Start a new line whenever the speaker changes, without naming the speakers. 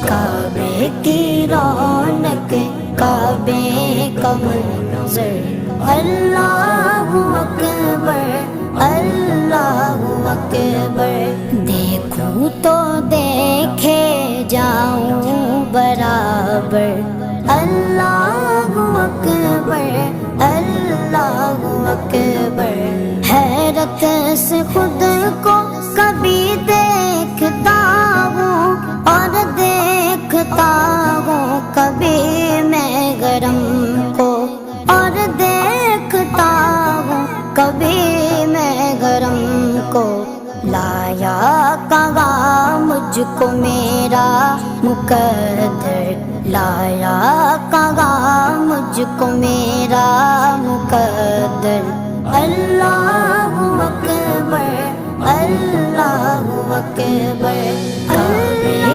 काबे की रौनक, काबे का मंज़र, अल्लाहु अकबर, अल्लाहु अकबर। देखूं तो देखे जाऊं बराबर, अल्लाहु अकबर, अल्लाहु अकबर। हैरत से खुद को कभी देखता हूँ और देखता हूँ कभी मैं गरम को, और देखता हूँ कभी मैं गरम को। लाया कहाँ मुझको मेरा मुकद्दर, लाया कहाँ मुझको मेरा मुकद्दर। अल्लाहु अकबर, अल्लाहु अकबर। काबे